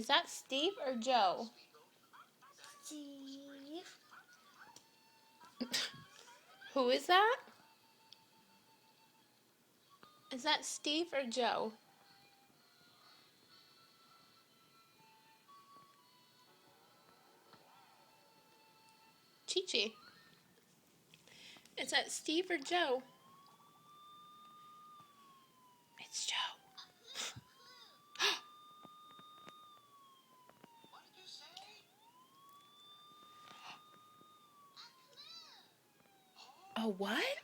Is that Steve or Joe? Steve. Who is that? Is that Steve or Joe? Chi-Chi. Is that Steve or Joe? It's Joe. A what?